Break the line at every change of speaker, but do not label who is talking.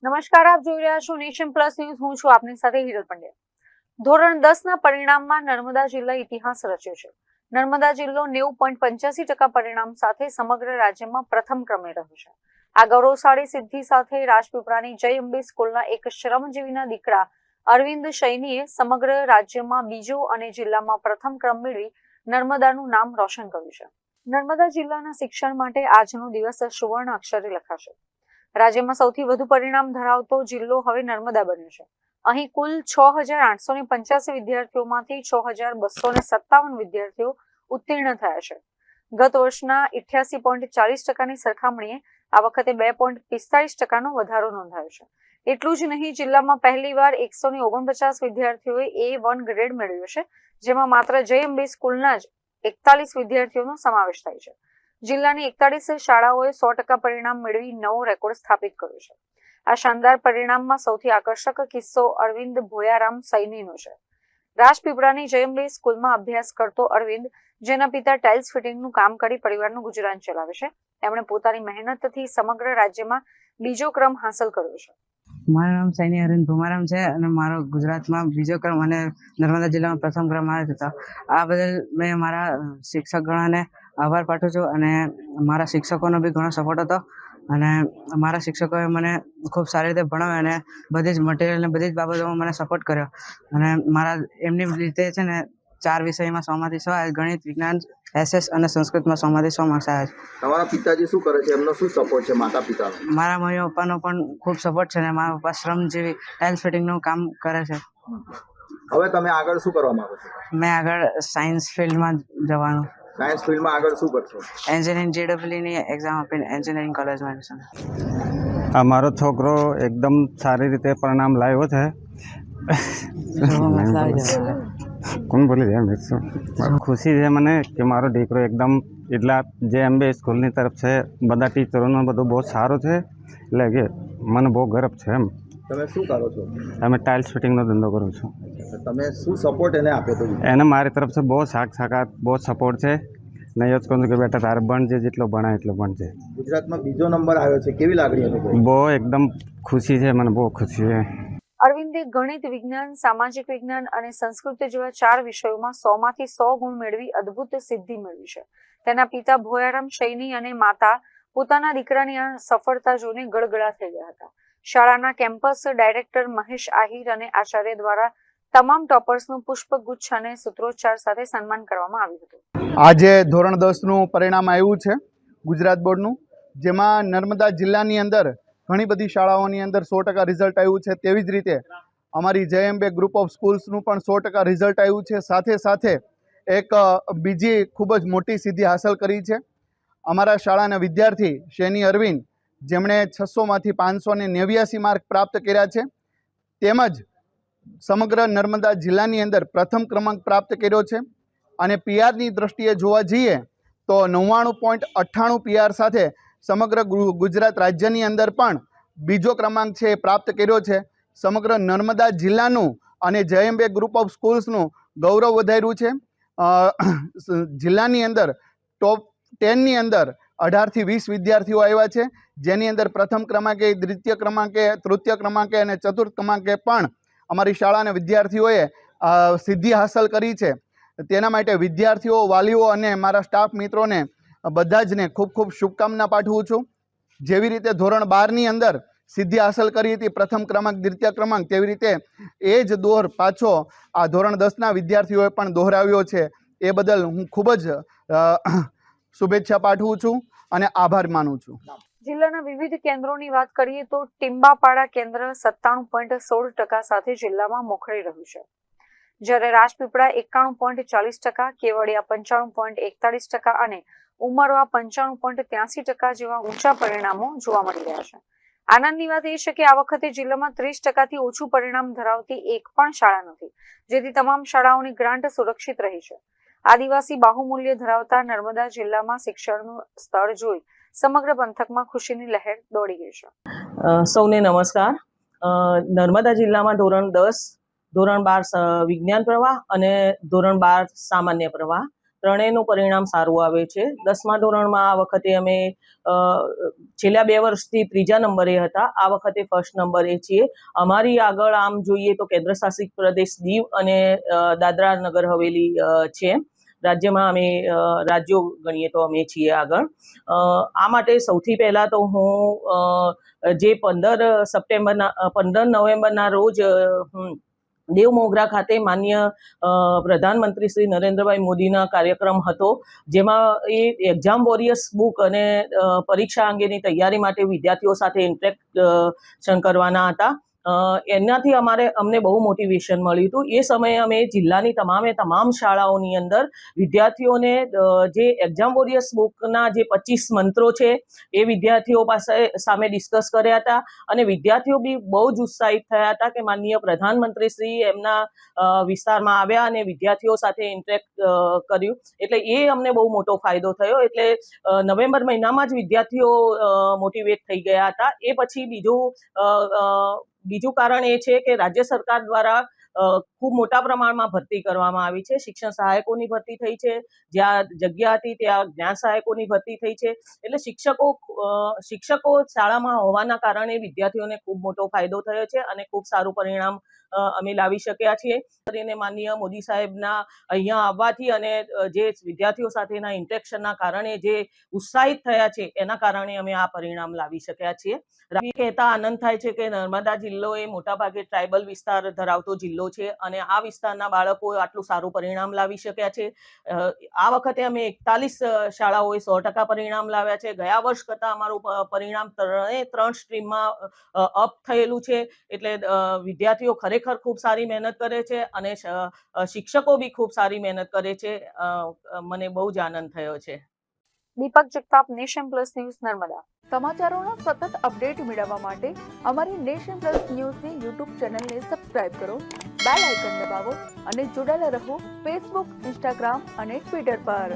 નમસ્કાર, આપ જોઈ રહ્યા છો નેશન પ્લસ ન્યૂઝ. હું છું આપની સાથે હિરલ પંડ્યા. ધોરણ 10 ના પરિણામમાં નર્મદા જિલ્લા ઇતિહાસ રચ્યો છે. નર્મદા જિલ્લો 90.85% પરિણામ સાથે સમગ્ર રાજ્યમાં પ્રથમ ક્રમે રહ્યો છે. આ ગૌરવશાળી સિદ્ધિ સાથે રાજપીપળાની જય અંબે સ્કૂલના એક શ્રમજીવીના દીકરા અરવિંદ સૈનીએ સમગ્ર રાજ્યમાં બીજો અને જિલ્લામાં પ્રથમ ક્રમ મેળવી નર્મદાનું નામ રોશન કર્યું છે. નર્મદા જિલ્લાના શિક્ષણ માટે આજનો દિવસ સુવર્ણ અક્ષરે લખાશે. રાજ્યમાં સૌથી વધુ પરિણામ ધરાવતો જિલ્લો હવે નર્મદા બન્યો છે. અહીં કુલ 6,885 વિદ્યાર્થીઓમાંથી 6,257 વિદ્યાર્થીઓ ઉત્તીર્ણ થયા છે. ગત વર્ષના 88.40%ની સરખામણીએ આ વખતે 2.45%નો વધારો નોંધાયો છે. એટલું જ નહીં, જિલ્લામાં પહેલીવાર 149 વિદ્યાર્થીઓએ A1 ગ્રેડ મેળવ્યો છે, જેમાં માત્ર જય અંબે સ્કૂલના જ 41 વિદ્યાર્થીઓનો સમાવેશ થાય છે. જિલ્લાની 41 શાળાઓએ 100% પરિણામ મેળવી નવો રેકોર્ડ સ્થાપિત કર્યો છે. આ શાનદાર પરિણામમાં સૌથી આકર્ષક કિસ્સો અરવિંદ ભોયારામ સૈનીનો છે. રાજપીપળાની જય અંબે સ્કૂલમાં અભ્યાસ કરતો અરવિંદ, જેના પિતા ટાઇલ્સ ફિટિંગનું કામ કરી પરિવારનું ગુજરાન ચલાવે છે, તેમણે પોતાની મહેનતથી સમગ્ર રાજ્યમાં બીજો ક્રમ હાંસલ કર્યો છે.
મારું નામ સૈની અરવિંદ ભોમારામ છે અને મારો ગુજરાતમાં બીજો ક્રમ અને નર્મદા જિલ્લામાં પ્રથમ ક્રમ આવ્યો હતો. આ બદલ મેં મારા શિક્ષકગણોને આભાર પાઠવું છું અને મારા શિક્ષકોનો બી ઘણો સપોર્ટ હતો અને મારા શિક્ષકોએ મને ખૂબ સારી રીતે ભણાવ્યા અને બધી જ મટીરિયલ અને બધી જ બાબતોમાં મને સપોર્ટ કર્યો અને મારા એમની રીતે છે ને 4 વિષયમાં 100માંથી 100 આવ્યા. ગણિત, વિજ્ઞાન, SS અને સંસ્કૃતમાં 100માંથી 100 માર્ક્સ આવ્યા છે.
તમારા પિતાજી શું કરે છે? એમનો શું સપોર્ટ છે માતા પિતાનો?
મારા મમ્મી પપ્પાનો પણ ખૂબ સપોર્ટ છે અને મારા પપ્પા શ્રમજીવી ટાઇલ્સ ફિટિંગનું કામ કરે છે.
હવે તમે આગળ શું કરવા માંગો છો?
મેં આગળ સાયન્સ ફિલ્ડમાં જવાનું.
સાયન્સ ફિલ્ડમાં આગળ શું કરશો?
એન્જિનિયરિંગ JEE એક્ઝામ આપીને એન્જિનિયરિંગ કોલેજમાં એડમિશન.
આ મારો છોકરો એકદમ સારી રીતે પરિણામ લાવ્યો છે. કોણ બોલી રહ્યા? ખુશી છે મને કે મારો દીકરો એકદમ એટલા જે અંબે સ્કૂલની તરફ છે, બધા ટીચરોનો બધું બહુ સારું છે, એટલે કે મને બહુ ગર્વ છે. એમ
તમે શું કરો છો?
અમે ટાઇલ્સ ફિટિંગનો ધંધો કરું છું.
તમે શું સપોર્ટ એને આપ્યો હતો?
એને મારી તરફથી બહુ સાકાત બહુ સપોર્ટ છે ને એ જ કહું છું કે બેટા તારે ભણજે, જેટલો ભણાય એટલો ભણજે.
ગુજરાતમાં બીજો નંબર આવ્યો છે, કેવી લાગણી અનુભવી?
બહુ એકદમ ખુશી છે, મને બહુ ખુશી છે.
અરવિંદે ગણિત, વિજ્ઞાન, સામાજિક વિજ્ઞાન અને સંસ્કૃત જેવા 4 વિષયોમાં 100માંથી 100 ગુણ મેળવી અદ્ભુત સિદ્ધિ મેળવી છે. તેના પિતા ભોયારામ સૈની અને માતા પોતાના દીકરાની આ સફળતા જોઈને ગળગળા થઈ ગયા હતા. શાળાના કેમ્પસ ડાયરેક્ટર મહેશ આહિર અને આચાર્ય દ્વારા તમામ ટોપર્સનું પુષ્પગુચ્છ અને સૂત્રોચ્ચાર સાથે સન્માન કરવામાં આવ્યું હતું.
આજે ધોરણ 10નું પરિણામ આવ્યું છે ગુજરાત બોર્ડનું, જેમાં નર્મદા જિલ્લાની અંદર ઘણી બધી શાળાઓની અંદર 100% રિઝલ્ટ આવ્યું છે. તેવી જ રીતે અમારી જય અંબે ગ્રુપ ઓફ સ્કૂલ્સનું પણ 100% રિઝલ્ટ આવ્યું છે. સાથે સાથે એક બીજી ખૂબ જ મોટી સિદ્ધિ હાંસલ કરી છે. અમારા શાળાના વિદ્યાર્થી સૈની અરવિંદ, જેમણે 600માંથી 589 માર્ક પ્રાપ્ત કર્યા છે, તેમજ સમગ્ર નર્મદા જિલ્લાની અંદર પ્રથમ ક્રમાંક પ્રાપ્ત કર્યો છે અને PRની દ્રષ્ટિએ જોવા જઈએ તો 99.98 PR સાથે સમગ્ર ગુજરાત રાજ્યની અંદર પણ બીજો ક્રમાંક છે એ પ્રાપ્ત કર્યો છે. સમગ્ર નર્મદા જિલ્લાનું અને જય અંબે ગ્રુપ ઓફ સ્કૂલ્સનું ગૌરવ વધાર્યું છે. જિલ્લાની અંદર ટોપ 10ની અંદર 18થી 20 વિદ્યાર્થીઓ આવ્યા છે, જેની અંદર પ્રથમ ક્રમાંકે, દ્વિતીય ક્રમાંકે, તૃતીય ક્રમાંકે અને ચતુર્થ ક્રમાંકે પણ અમારી શાળાના વિદ્યાર્થીઓએ સિદ્ધિ હાંસલ કરી છે. તેના માટે વિદ્યાર્થીઓ, વાલીઓ અને મારા સ્ટાફ મિત્રોને બધા જને ખૂબ ખૂબ શુભકામના પાઠવું છું. જેવી રીતે ધોરણ 12ની અંદર સિદ્ધિ હાંસલ કરી હતી, પ્રથમ ક્રમાંક, દ્વિતીય ક્રમાંક, તેવી રીતે એ જ દોર પાછો આ ધોરણ 10ના વિદ્યાર્થીઓએ પણ દોહરાવ્યો છે. એ બદલ હું ખૂબ જ શુભેચ્છા પાઠવું છું અને આભાર માનું છું.
જિલ્લાના વિવિધ કેન્દ્રોની વાત કરીએ તો ટીમ્બાપાડા કેન્દ્ર 97.16% સાથે જિલ્લામાં મોખરે રહ્યું છે, જ્યારે રાજપીપળા 91.40%, કેવડિયા 95.41% અને ઉમરવા 95.83% જેવા ઊંચા પરિણામો જોવા મળી રહ્યા છે. આનંદની વાત એ છે કે આ વખતે જિલ્લામાં 30%થી ઓછું પરિણામ ધરાવતી એક પણ શાળા નથી, જેથી તમામ શાળાઓની ગ્રાન્ટ સુરક્ષિત રહી છે. આદિવાસી બાહુમૂલ્ય ધરાવતા નર્મદા જિલ્લામાં શિક્ષણનું સ્તર જોઈ સમગ્ર પંથકમાં ખુશીની લહેર દોડી ગઈ છે.
સૌને નમસ્કાર. નર્મદા જિલ્લામાં ધોરણ 10, ધોરણ 12 વિજ્ઞાન પ્રવાહ અને ધોરણ 12 સામાન્ય પ્રવાહ ત્રણેયનું પરિણામ સારું આવે છે. 10મા ધોરણમાં આ વખતે અમે છેલ્લા 2 વર્ષથી 3જા નંબરે હતા, આ વખતે 1st નંબરે છીએ. અમારી આગળ આમ જોઈએ તો કેન્દ્રશાસિત પ્રદેશ દીવ અને દાદરા નગર હવેલી છે. રાજ્યમાં અમે રાજ્યો ગણીએ તો અમે છીએ આગળ. આ માટે સૌથી પહેલાં તો હું જે 15 નવેમ્બરના રોજ દેવ મોગરા ખાતે માન્ય પ્રધાનમંત્રી શ્રી નરેન્દ્રભાઈ મોદીના કાર્યક્રમ હતો, જેમાં એ એક્ઝામ વોરિયર્સ બુક અને પરીક્ષા અંગેની તૈયારી માટે વિદ્યાર્થીઓ સાથે ઇન્ટરેક્શન કરવાના હતા. એનાથી અમને બહુ મોટિવેશન મળ્યું હતું. એ સમયે અમે જિલ્લાની તમામ શાળાઓની અંદર વિદ્યાર્થીઓને જે એક્ઝામ વોરિયર્સ બુકના જે 25 મંત્રો છે એ વિદ્યાર્થીઓ સામે ડિસ્કસ કર્યા હતા, અને વિદ્યાર્થીઓ બી બહુ જ ઉત્સાહિત થયા હતા કે માનનીય પ્રધાનમંત્રી શ્રી એમના વિસ્તારમાં આવ્યા અને વિદ્યાર્થીઓ સાથે ઇન્ટરેક્ટ કર્યું. એટલે એ અમને બહુ મોટો ફાયદો થયો. એટલે નવેમ્બર મહિનામાં જ વિદ્યાર્થીઓ મોટિવેટ થઈ ગયા હતા. એ પછી બીજું કારણ એ છે કે રાજ્ય સરકાર દ્વારા ખૂબ મોટા પ્રમાણમાં ભરતી કરવામાં આવી છે. શિક્ષણ સહાયકોની ભરતી થઈ છે, જ્યાં જગ્યા હતી ત્યાં જ્ઞાન સહાયકોની ભરતી થઈ છે. એટલે શિક્ષકો શાળામાં હોવાના કારણે વિદ્યાર્થીઓને ખૂબ મોટો ફાયદો થયો છે અને ખૂબ સારું પરિણામ અમે લાવી શક્યા છીએ. કરીને માનનીય મોદી સાહેબના અહીંયા આવવાથી અને જે વિદ્યાર્થીઓ સાથેના ઇન્ટરેક્શનના કારણે જે ઉત્સાહિત થયા છે એના કારણે અમે આ પરિણામ લાવી શક્યા છીએ. કહેતા આનંદ થાય છે કે નર્મદા જિલ્લો એ મોટાભાગે ટ્રાઇબલ વિસ્તાર ધરાવતો જિલ્લો છે અને આ વિસ્તારના બાળકો આટલું સારું પરિણામ લાવી શક્યા છે. આ વખતે અમે 41 શાળાઓએ 100% પરિણામ લાવ્યા છે. ગયા વર્ષ કરતાં અમારું પરિણામ 3 સ્ટ્રીમમાં અપ થયેલું છે. એટલે વિદ્યાર્થીઓ ખરેખર ખૂબ સારી મહેનત કરે છે અને શિક્ષકો બી ખૂબ સારી મહેનત કરે છે. મને બહુ જ આનંદ થયો છે.
Deepak Jagtap, nation plus news, Narmada.
સમાચારોના સતત અપડેટ મેળવવા માટે અમારી નેશન પ્લસ ન્યૂઝની યુટ્યુબ ચેનલને સબસ્ક્રાઇબ કરો, બેલ આઇકન દબાવો અને જોડાયેલા રહો ફેસબુક, ઇન્સ્ટાગ્રામ અને ટ્વિટર પર.